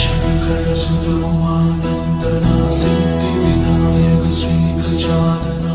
శంకర సుత ఉమానందన సిద్ధి వినాయక శ్రీ గజానన.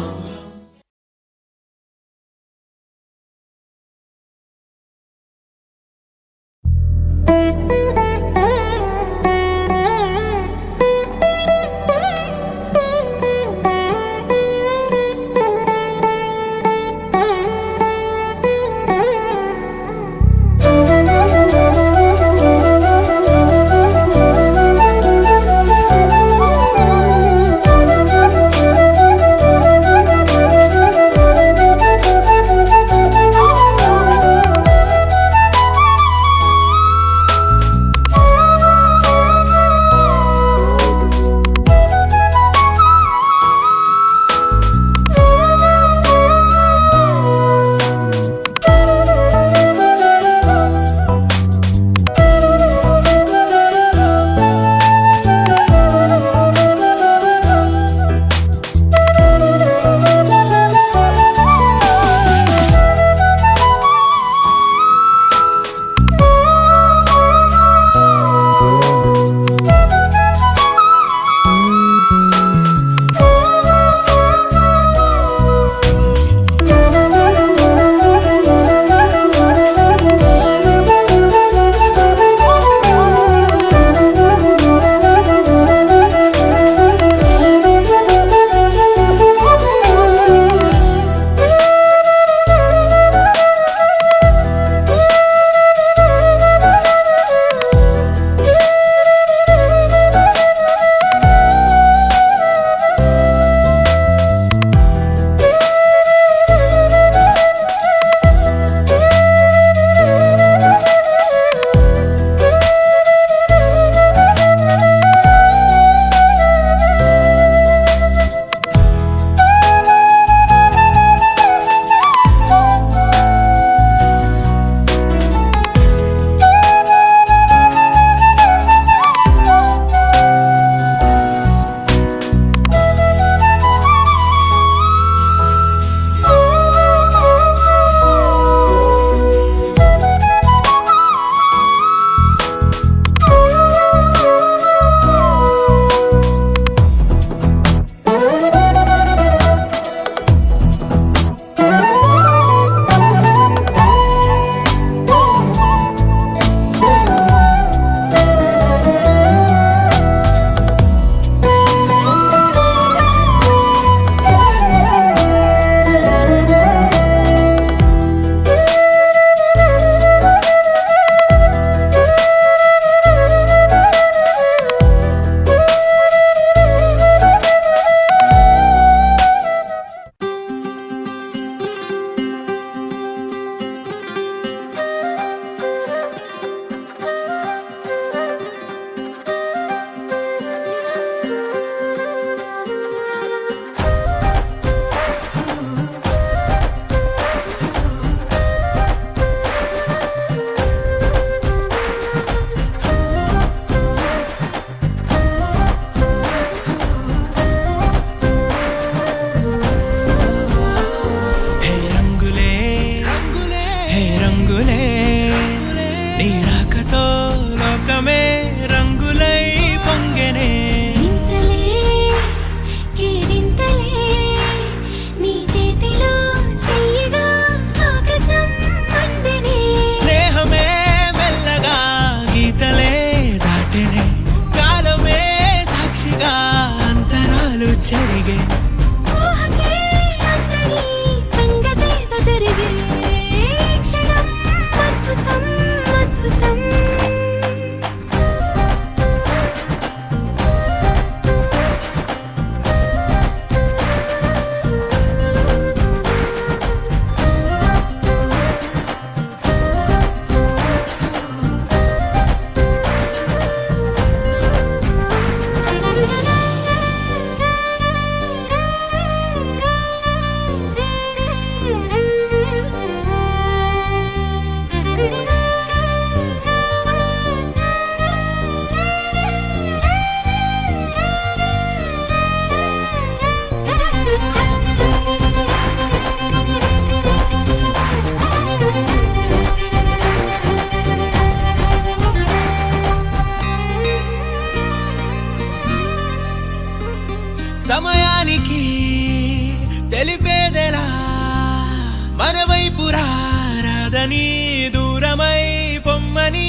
చేరని దూరమై పొమ్మని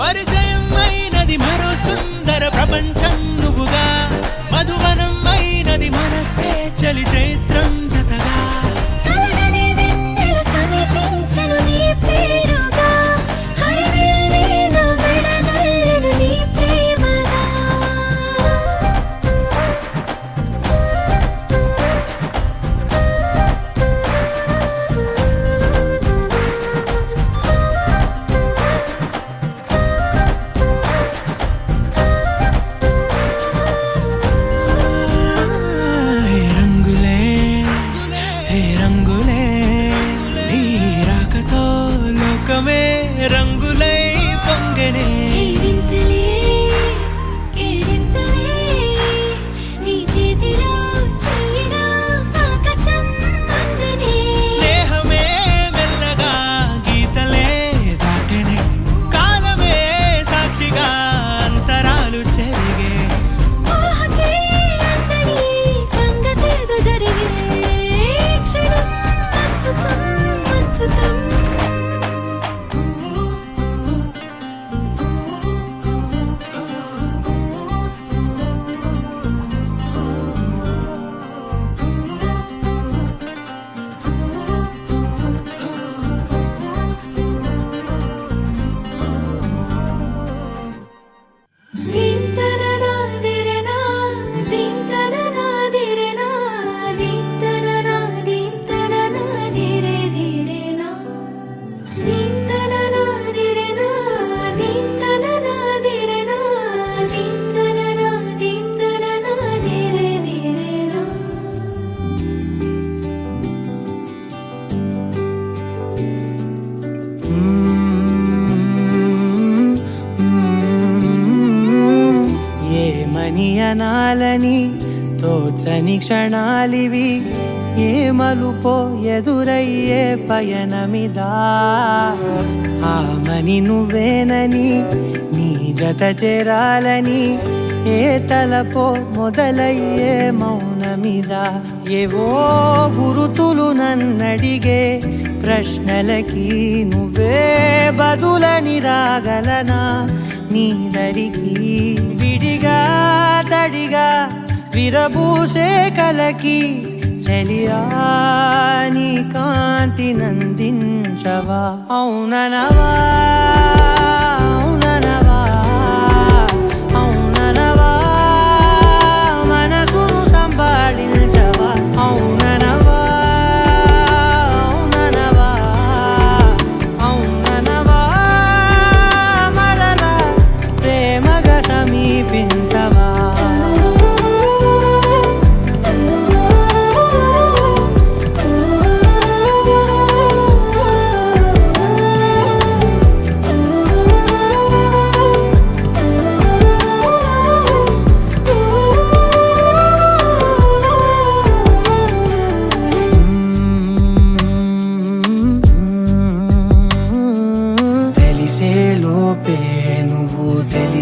పరిచయం అయినది మరో సుందర ప్రపంచం నువ్వుగా మధువనం అయినది మనసే చలి చైత్రం జతగా రంగులై పొంగనే స్నేహమే మెల్లగా గీతలే దాటనే కాలమే సాక్షిగా అంతరాలు చెరిగే అనాలని తోచని క్షణాలివి ఏ మలుపో ఎదురయ్యే పయనమిదా ఆమని నువ్వేనని నీ జత చేరాలని ఏ తలపో మొదలయ్యే మౌనమిదా ఏవో గురుతులు నన్నడిగే ప్రశ్నలకి నువ్వే బదులని రాగలనా నీ దరికి విడిగా తడిగా విరబూసే కలకి చలియా నీ కాంతి నందించవా అవుననవా అవుననవా అవుననవా మనసును సంపాదించవా అవుననవా అవుననవా అవుననవా మరలా ప్రేమగా సమీపించవా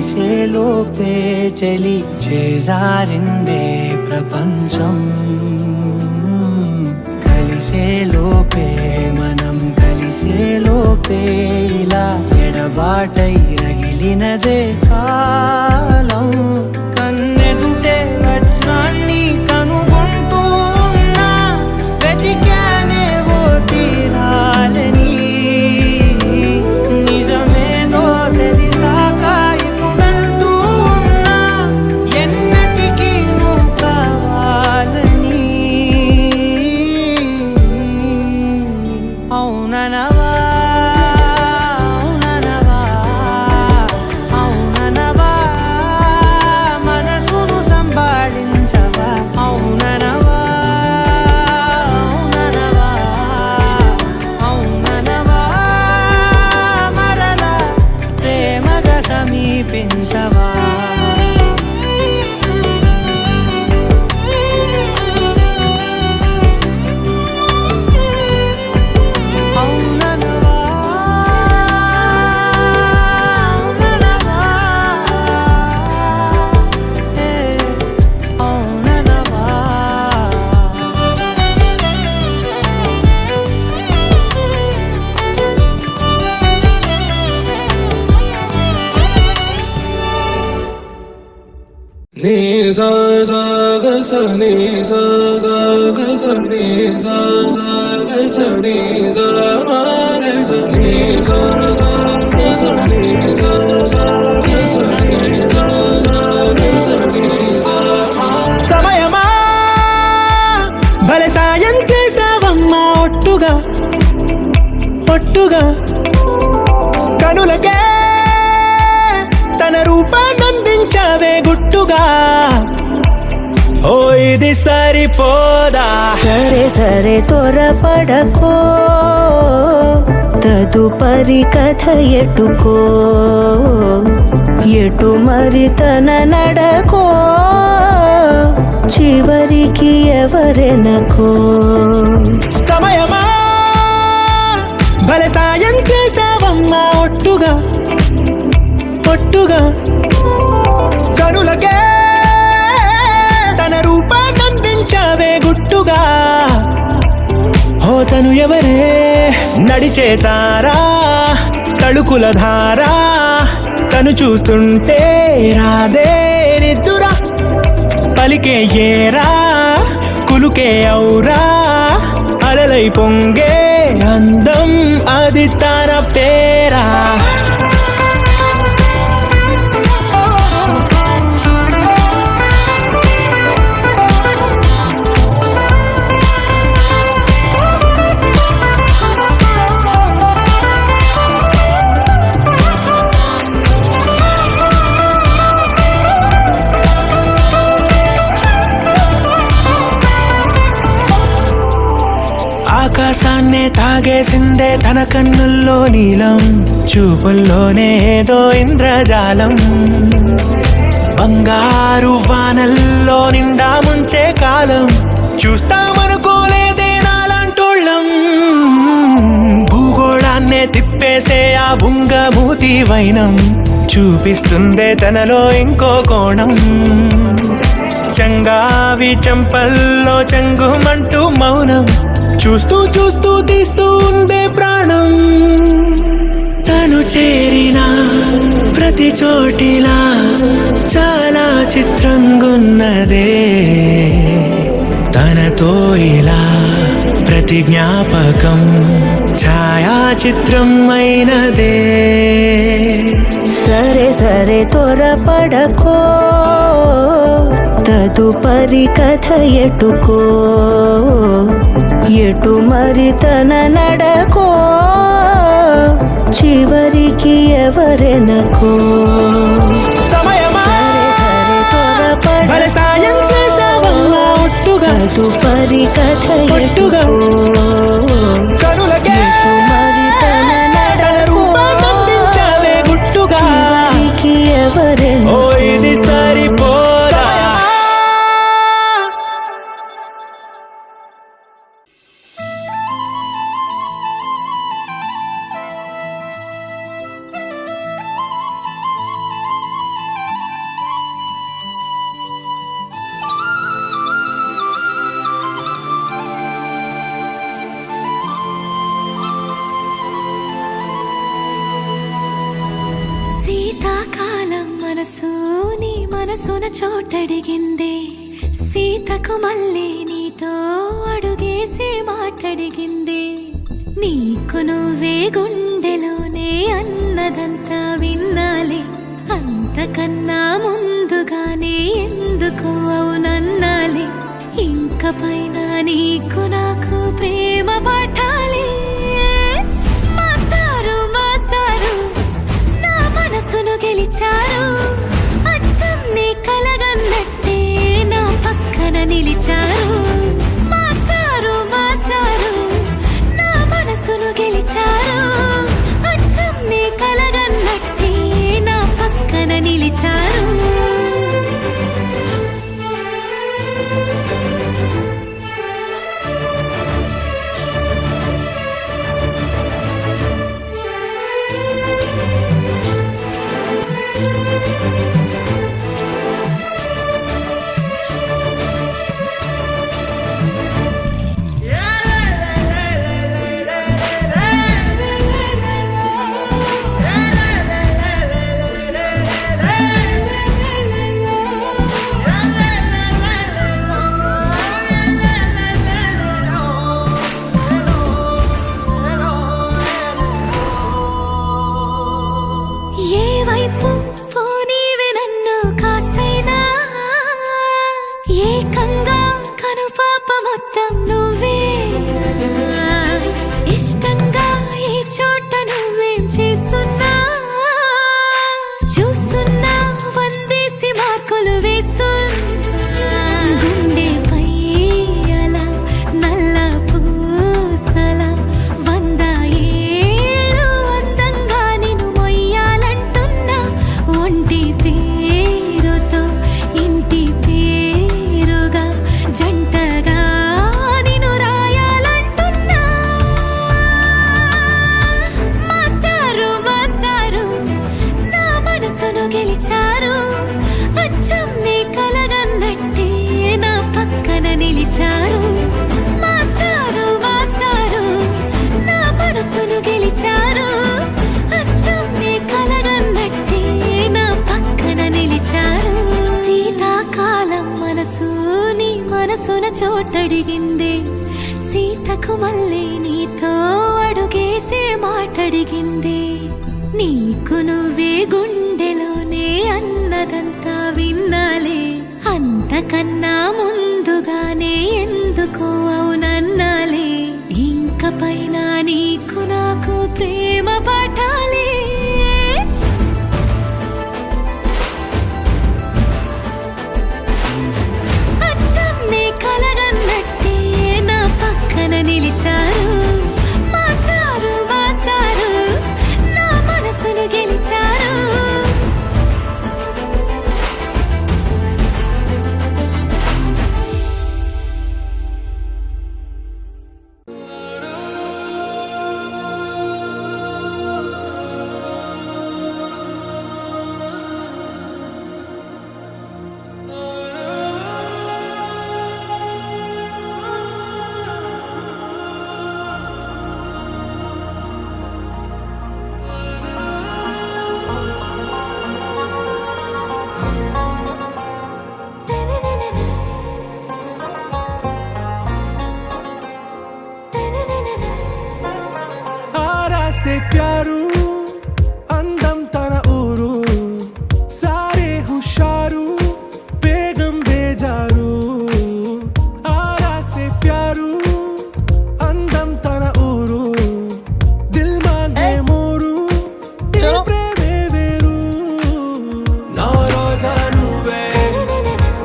తెలిసేలోపే చలి చేజారిందే ప్రపంచం కలిసేలోపే మనం కలిసేలోపే ఇలా ఎడబాటై రగిలినదే కాలం కన్నెదుటే వజ్రాన్ని కనుగొంటూ ఉన్నా వెతికానే ఓ తీరాలని అవుననవా ni sa sa ga sa ni sa sa ga sa ni sa sa ga sa ni sa ma ga sa ni sa sa ga sa ni sa sa ga sa ni sa sa ga sa ni sa ma. సమయమా భలే సాయం చేసావమ్మా ఒట్టుగా ఒట్టుగా కనులకే తన రూపాన్నందించావే గుట్టుగా ఓ ఇది సరిపోదా సరే సరే త్వరపడకో తదుపరి కథ ఎటుకో ఎటు మరి తన నడకో చివరికి ఎవరెనకో సమయమా భలే సాయం చేసావమ్మా ఒట్టుగా ఒట్టుగా కనులకే తన రూపాన్నందించావే గుట్టుగా ఓ తను ఎవరే నడిచే తారా తళుకుల ధారా తను చూస్తుంటే రాదే నిద్దురా పలికే ఏరా కులుకే ఔరా అలలై పొంగే అందం అది తన పేరా ఆకాశాన్నే తాగేసిందే తన కన్నుల్లో నీలం చూపుల్లోనే ఏదో ఇంద్రజాలం బంగారు వానల్లో నిండా ముంచే కాలం చూస్తామనుకోలేదే నాలాంటోళ్ళం భూగోళాన్నే తిప్పేసే ఆ బుంగమూతి వైనం చూపిస్తుందే తనలో ఇంకో కోణం చంగావి చంపల్లో చంగుమంటూ మౌనం చూస్తూ చూస్తూ తీస్తూ ఉందే ప్రాణం తను చేరిన ప్రతి చోటిలా చాలా చిత్రంగున్నదే తనతో ఇలా ప్రతి జ్ఞాపకం ఛాయాచిత్రం అయినదే సరే సరే త్వరపడకో తదుపరి కథ ఎటుకో ఎటు మరి తన నడకో చివరికి ఎవరెనకో సమయమా సరే సరే భలే సాయం చేసావమ్మా ఒట్టుగా తదుపరి కథ ఒట్టుగా ఎటుకో కనులకే ఎటు మరి తన తన రూపాన్నందించావే గుట్టుగా చివరికి ఓ ఎవరెనకో ఇది సరిపోదా శీతాకాలం మనసు నీ మనసున చోటడిగిందే సీతకు మళ్ళీ నీతో అడుగేసి మాటడిగిందే నీకు నువ్వే గుండెలోనే అన్నదంతా విన్నాలే అంతకన్నా ముందుగానే ఎందుకు అవునన్నాలే ఇంక పైన నీకు నాకు ప్రేమ పాఠాలే మాస్టారు మాస్టారు నా మనసును గెలిచారు అచ్చం నీ కలగన్నట్టే నా పక్కన నిలిచారు మాస్టారు మాస్టారు నా మనసును గెలిచారు అచ్చం నీ కలగన్నట్టే నా పక్కన నిలిచారు వెనకకు మళ్ళీ నీతో అడుగేసే మాటడిగింది. నీకు నువ్వే గుండెలోనే అన్నదంతా విన్నాలే, అంతకన్నా ముందుగానే ఎందుకో అవునన్నాలే. ఇంక పైన నీకు నాకు ప్రేమ పాఠాలే. అచ్చం నీ కలగన్నట్టే నా పక్కన నిలిచారు. మాస్టారు మాస్టారు నా మనసును గెలిచారు. से प्यारू అందం తన ఊరు సారే హుషారు బేగం బేజారు. ఆరా సే ప్యారు అందం తన ఊరు దిల్ మాంగే మోరు ప్రేమే వేరు. నా రోజా నువ్వే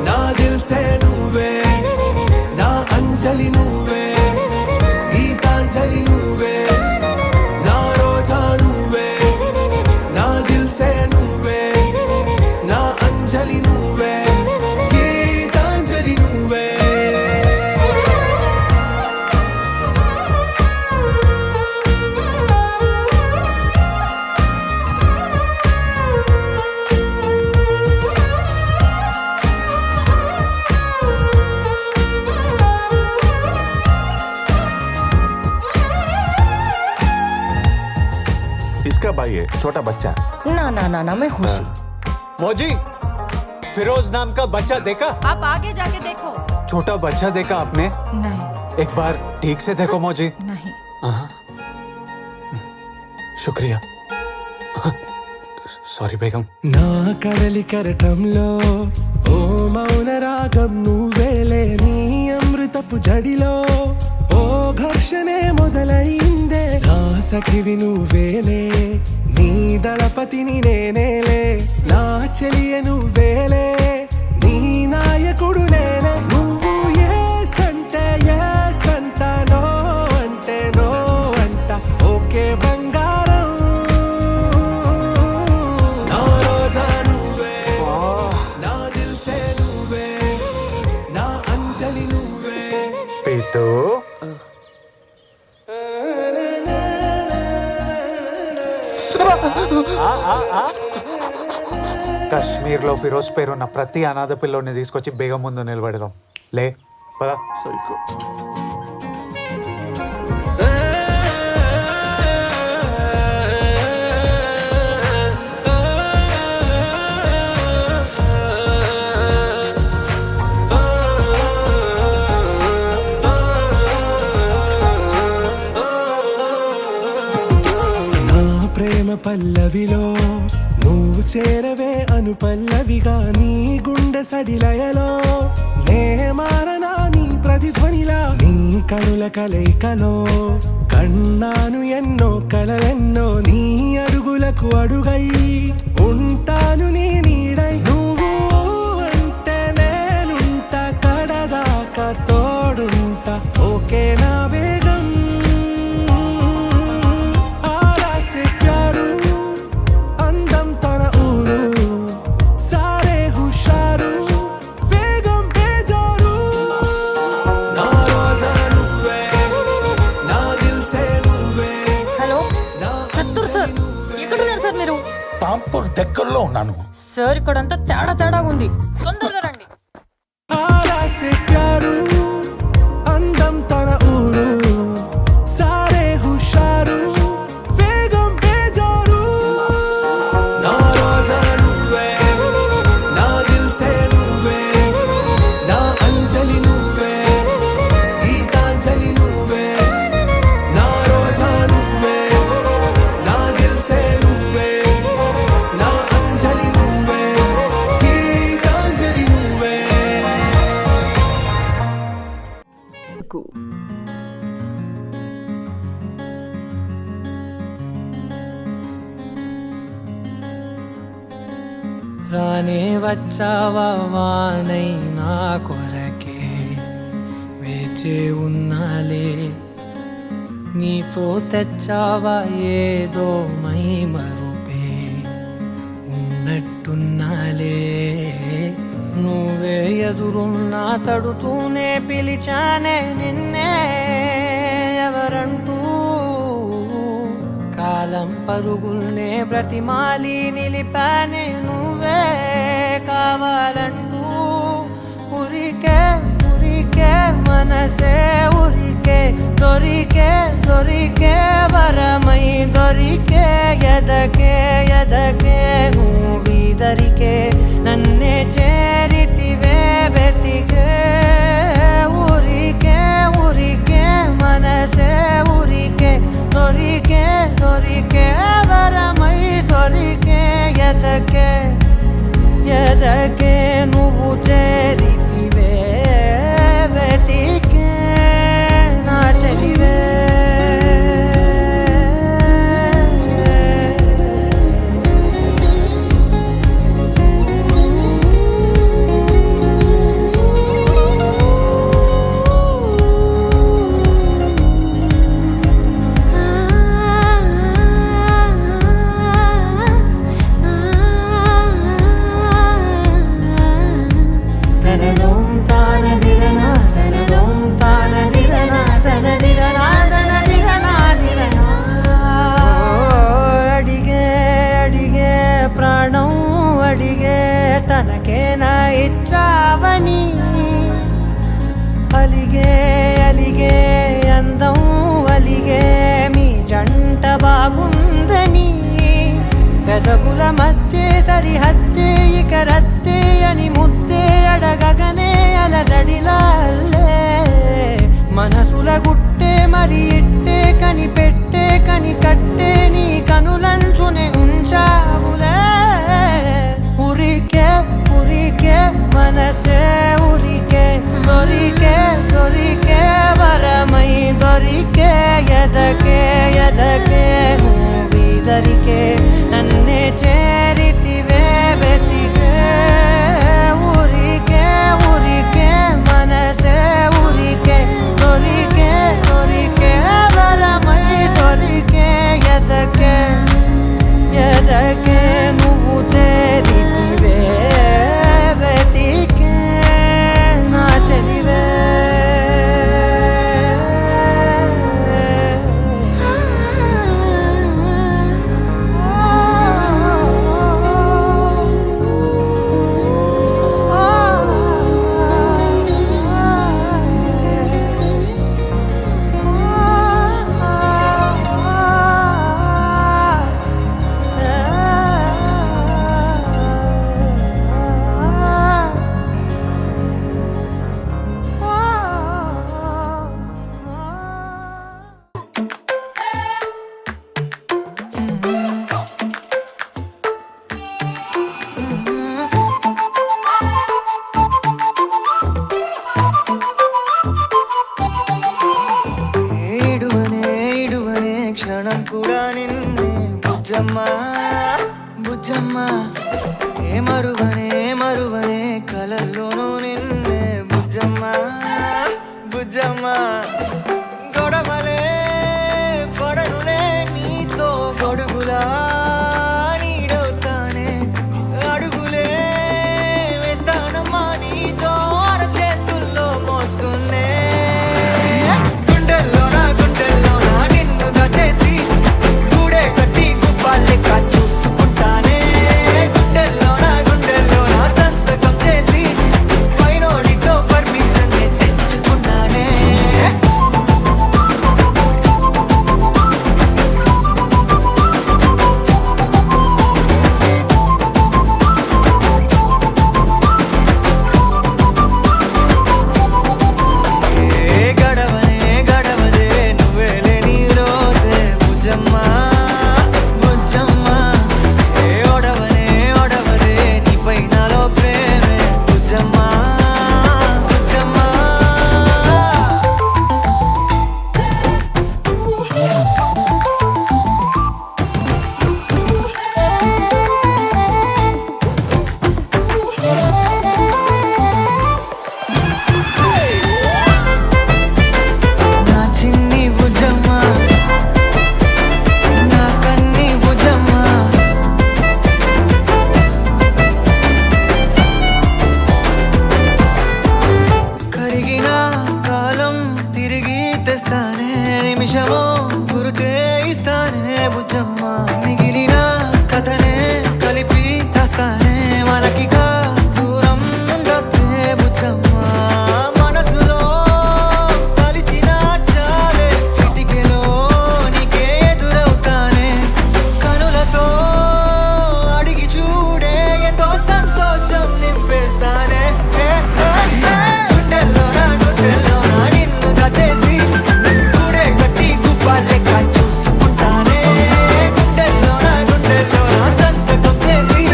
నా దిల్ సే నువ్వే నా అంజలి నువ్వే గీతాంజలి నువ్వే. इसका भाई है छोटा बच्चा. ना ना ना ना मैं खुशी. मौजी फिरोज नाम का बच्चा देखा? आप आगे जाके देखो. छोटा बच्चा देखा आपने? नहीं एक बार ठीक से देखो मौजी. नहीं. शुक्रिया. సారీ బేగం. నా కడలి కరటంలో ఓ మౌన రాగం నువ్వేలే, నీ అమృతపు జడిలో ఓ ఘర్షణే మొదలైందే. నా సఖివి నువ్వేలే, నీ దళపతిని నేనేలే, నా చెలియ నువ్వేలే, నీ నాయకుడు నేనే. నువ్వు ఏ సంటే ఏ సంట, నో అంటే నో అంట, ఓకే బంగారం. నా రోజా నువ్వే నా దిల్ సే నువ్వే నా అంజలి నువ్వే. పీతూ కాశ్మీర్లో ఫిరోజ్ పేరున్న ప్రతి అనాథ పిల్లోని తీసుకొచ్చి బేగం ముందు నిలబెడదాం. లే పదా. సైకో. ప్రేమ పల్లవిలో నువ్వు చేరవే అను పల్లవిగా, నీ గుండె సడిలయలో నే మారనా నీ ప్రతిధ్వనిలా. నీ కనుల కలయికలో కన్నాను ఎన్నో కలలెన్నో, నీ అడుగులకు అడుగై ఉంటాను నీ నీడై. నువ్వు అంటే నేనుంట కడదాకా తోడుంట, ఓకే నా బేగం. అందం తన ఊరు సారే హుషారు బేగం బేజారు. నా రోజా నువ్వే నా దిల్ సే నువ్వే. హలో చత్తూర్ సార్, ఎక్కడున్నారు సార్ మీరు? తాంపూర్ దగ్గరలో ఉన్నాను. సార్ ఇక్కడంతా తేడా తేడాగా ఉంది, తొందరగా రండి. ఆరా సే ప్యారు అందం తన ఊరు సారే హుషారు బేగం బేజారు. నా రోజా నువ్వే నా దిల్ సే నువ్వే నా అంజలి నువ్వే గీతాంజలి నువ్వే. రానే వచ్చావా వానై నా కొరకే వేచే ఉన్నాలే నీతో తెచ్చావా ఏదో మై మరుపే ఉన్నట్టున్నాలే నువ్వే ఎదురున్నా తడుతూనే పిలిచానే నిన్నే ఎవరంటూ కాలం పరుగుల్నే బ్రతిమాలి నిలిపానే నువ్వే కావాలంటూ ఉరికే ఉరికే మనసే ఉరికే దొరికే దొరికే వరమై దొరికే ఎదకే ఎదకే నువ్విదరికే నన్నే చేరితివే వెతికే ఉరికే ఉరికే మనసే ఉరికే దొరికే దొరికే వరమై దొరికే ఎదకే ఎదకే నువ్వు చేరితివే వెతికే నా చెలివే అడిగే అడిగే ప్రాణం అడిగే తనకేనా ఇచ్చావని అలిగే అలిగే అందం అలిగే మీ జంట బాగుందని పెదవుల మధ్య సరిహద్దే ఇక రద్దే అని ముద్దే అడగగనే అలజడిలాల్లే మనసుల గుట్టే మరి ఇట్టే కనిపెట్టే కని కట్టే నీ కనులంచునే ఉంచావులే ఉరికే ఉరికే మనసే ఉరికే దొరికే దొరికే వరమై దొరికే ఎదకే ఎదకే నువ్విదరికే నన్నే చేరితివే వెతికే ఉరికే ఉరికే మనసే ఉరికే దొరికే దొరికే వరమై దొరికే ఎదకే ఎదకే నువ్వు చేరితివే వెతికే నా చెలివే క్షణం కూడా నిన్నే బుజ్జమ్మా బుజ్జమ్మా ఏ మరువనే మరువనే కలల్లోనూ నిన్నే బుజ్జమ్మా బుజ్జమ్మా గొడవలే పడనులే నీతో గొడుగులా నీడవుతానే అడుగులే వేస్తానమ్మా నీతో అరచేతుల్లో మోస్తున్నే చూసుకుంటానే గుండెల్లో నా సంతకం చేసి పైనోడితో పర్మిషన్ తెచ్చుకున్నానే నిమిషమో గురుతే ఇస్తానే బుజ్జమ్మ మిగిలిన కథనే కలిపి రాస్తానే మనకిగా దూరం ఉండొద్దే బుజ్జమ్మ మనసులో తలిచిన చాలే చిటికెలో నీకే ఎదురవుతానే కనులతో అడిగి చూడే ఎంతో సంతోషం నింపేస్తానే గుండెల్లోనా నిన్ను దాచేసి గుడే కట్టి గుప్పాలెక్క చూసుకుంటానే గుండెల్లోనా సంతకం చేసి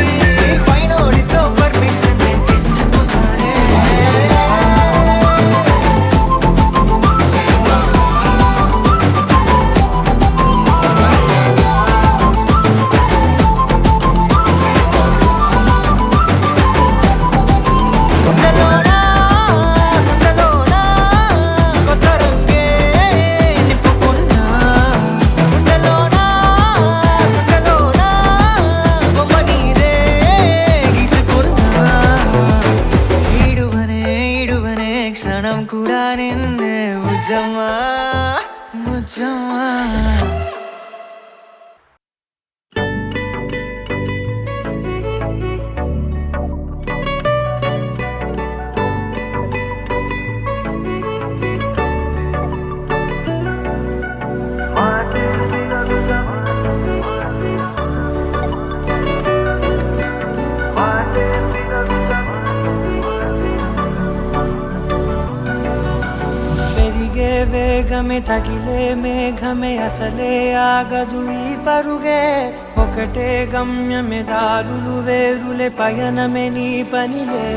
పైనోడితో పర్మిషన్ తెచ్చుకుంటానే గుండెల్లోనా కొత్త రంగే నింపుకున్నా గుండెల్లోనా బొమ్మ నీదే గీసుకున్నా ఈడువనే క్షణం కూడా నిన్నే బుజ్జమ్మా పెరిగే వేగమే తగిలే మేఘమే అసలే ఆగదు ఈ పరుగే ఒకటే గమ్యమే దారులు వేరులే పయనమే నీ పనిలే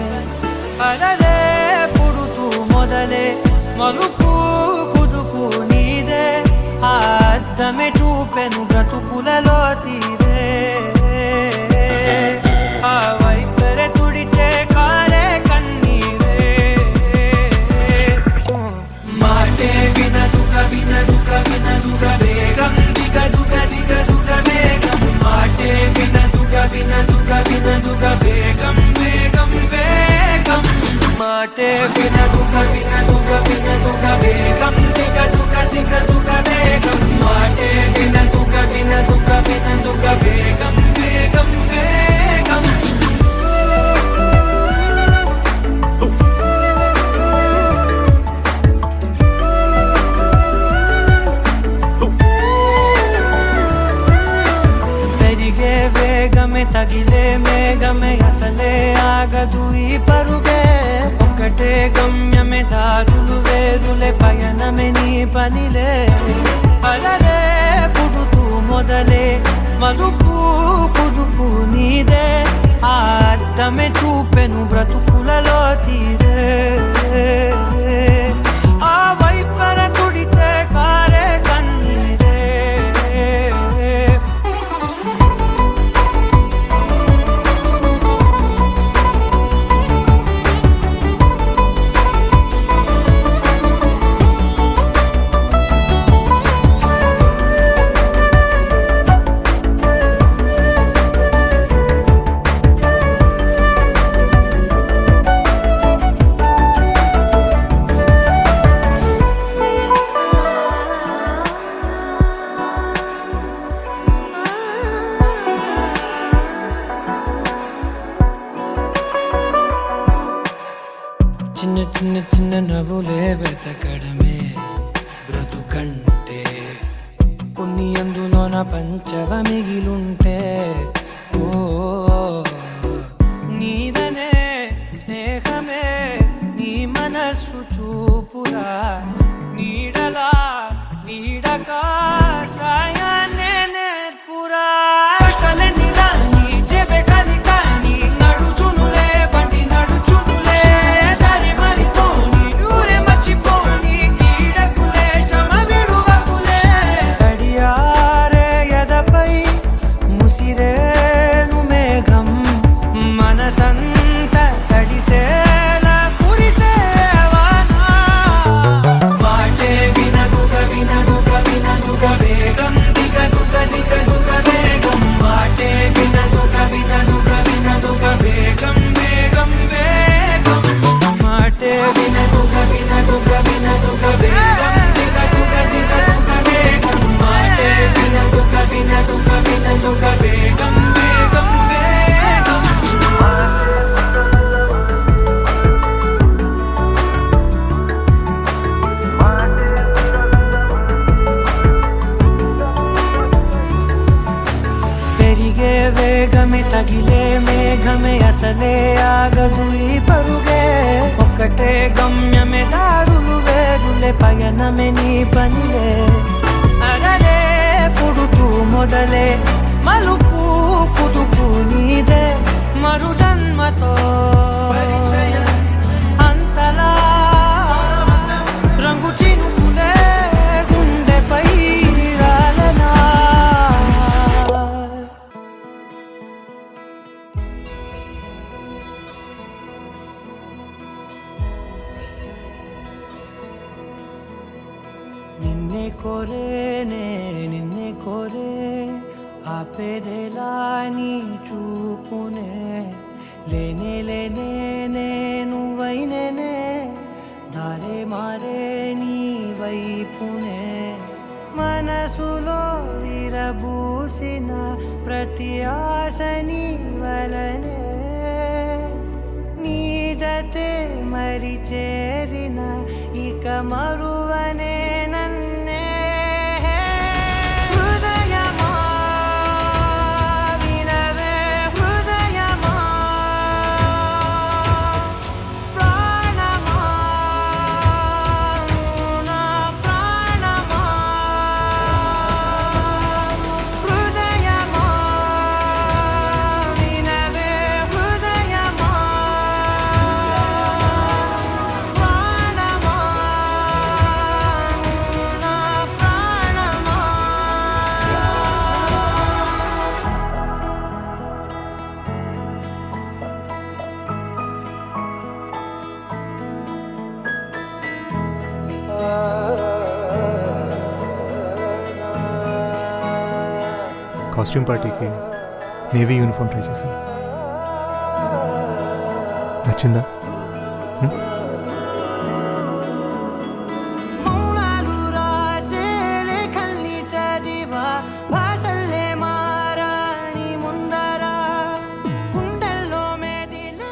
అలలే పుడుతూ మొదలే మలుపు కుదుపు నీదే ఆ అద్దమే చూపెను బ్రతుకులలో తీరే ఆ వైపరే తుడిచే కాలే కన్నీరే మాటే వినదుగ వేగం దిగదుగ వేగం మాటే వినదుగ వేగం వేగం మాటే వినదుగ వేగం దిగదుగ వేగం మాటే వినదుగ వేగం వేగం పెరిగే వేగమే తగిలే మేఘమే అసలే ఆగదు ఈ పరుగే ఒకటే గమ్యమే దారులు వేరులే పయనమే నీ పనిలే అలలే పుడుతూ మొదలే మలుపు కుదుపు నీదే ఆ అద్దమే చూపెను బ్రతుకులలో తీరే ఆ వైపర తుడిచే కారే కన్నీరే చిన్న నవ్వులే వెతకడమే బ్రతుకంటే కొన్ని అందులోన పంచవ మిగిలుంటే ఓ నీదనే స్నేహమే నీ మనస్సు చూపురా నీడలా వీడక సాయాన్నే నేర్పురా కలని రాని చెబె కలి కాని నడుచునులే బండి నడుచునులే దారి మరిపోని దూరే మర్చిపోని కీడకులే శ్రమ విడువకులే తడియారే ఎదపై ముసిరేను మేఘం మనసంత తడిసేలా కురిసేవానా మాటే వినదుగ తగిలే మేఘమే అసలే ఆగదు ఈ పరుగే ఒక్కటే గమ్యమే దారులు వేరులే పయనమే నీ పనిలే అరరే పుడుతూ మొదలే మలుపు కుదుపు నీదే మరు జన్మతో అంతలా రంగు చినుకులే గుండెపై రాలనా నిన్నే కోరేనే నిన్నే కోరే ఆపేదేలా నీ చూపునే లేనే లేనే నువ్వైనేనే దారే మారే నీ వైపునే మనసులో విరబూసిన ప్రతి ఆశ నీ వలనే నీ జతే మరి చేరిన ఇక మరువనే నన్నే హృదయమా వినవే హృదయమా ప్రాణమా నా ప్రాణమా హృదయమా వినవే హృదయమా ప్రాణమా నా ప్రాణమా కాస్ట్యూమ్ పార్టీకి నేవీ యూనిఫామ్ ట్రై చేశాను. నచ్చిందా? మౌనాలు రాసే లేఖల్ని చదివా భాషల్లే మారాని ముందరా గుండెల్లో మెదిలే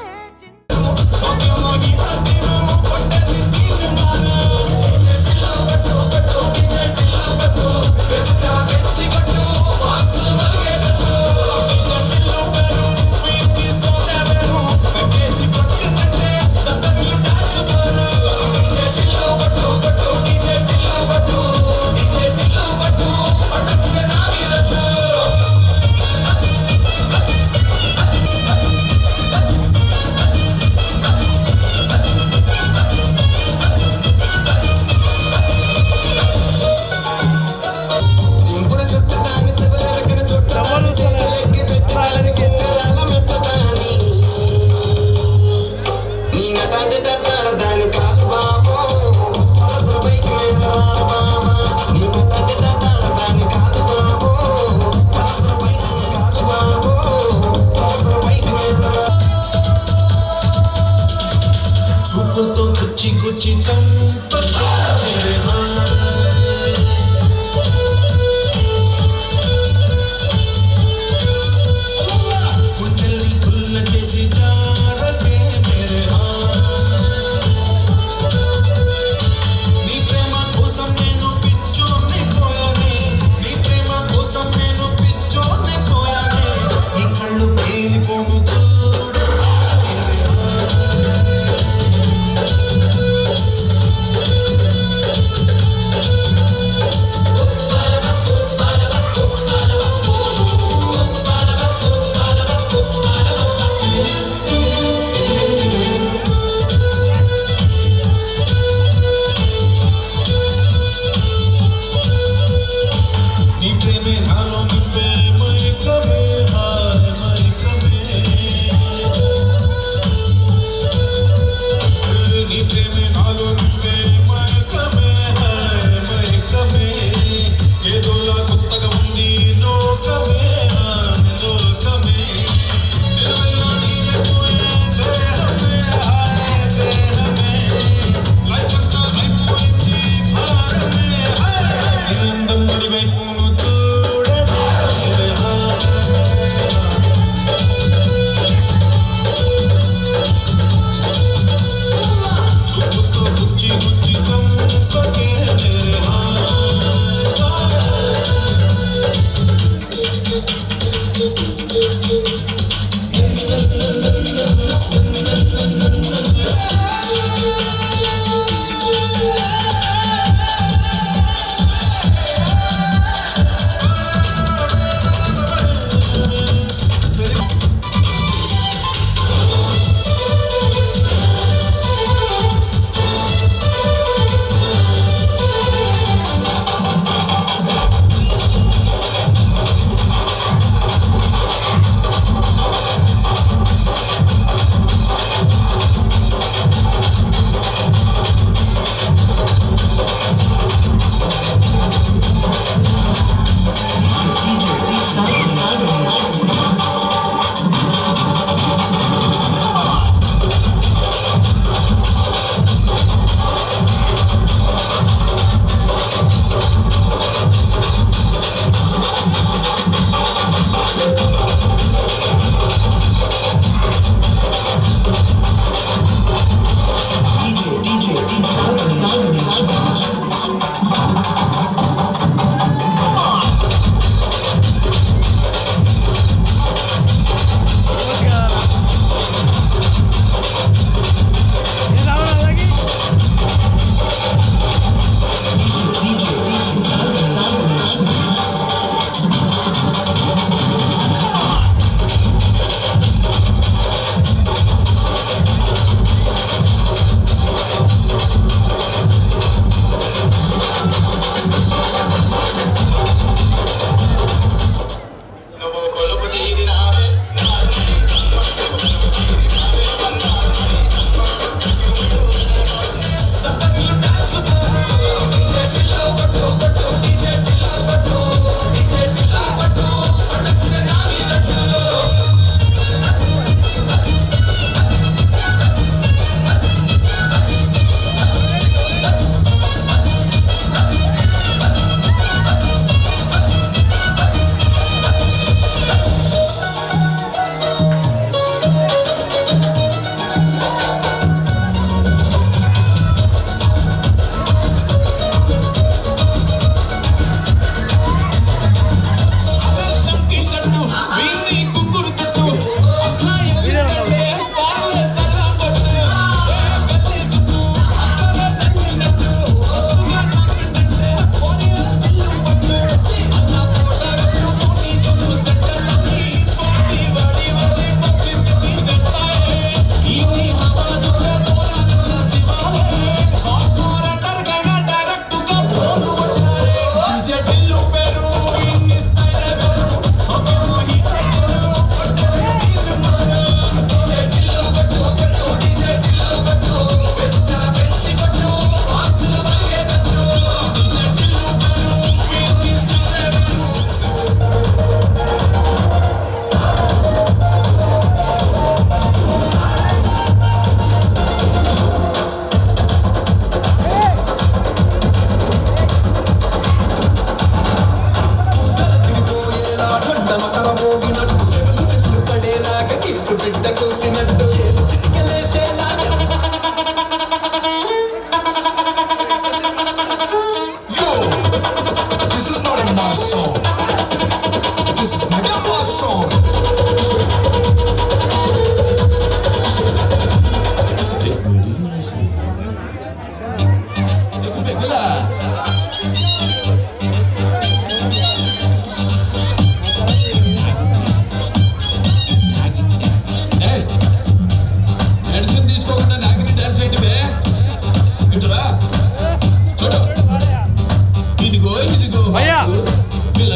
భయ్యా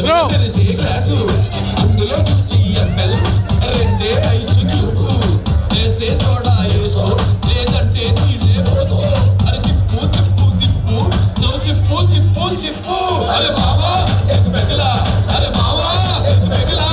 బ్రో అందులో 60 ml రెండే ఐసు క్యూబ్ వేసే సోడా వేసుకో లేదంటే నీళ్ళే పోసుకో అరే తిప్పు తిప్పు తిప్పు నువ్వు సిప్పు సిప్పు సిప్పు అరే బావా ఎక్ పెగలా అరే బావా ఎక్ పెగలా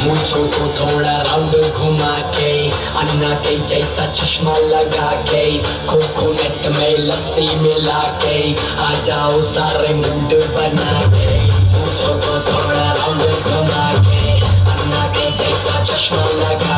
मूंछों को थोड़ा राउंड घुमा के अन्ना के जैसा चश्मा लगा के कोकोनट में लस्सी मिला के आ जाओ सारे मूड बना के मूंछों को थोड़ा राउंड घुमा के अन्ना के जैसा चश्मा लगा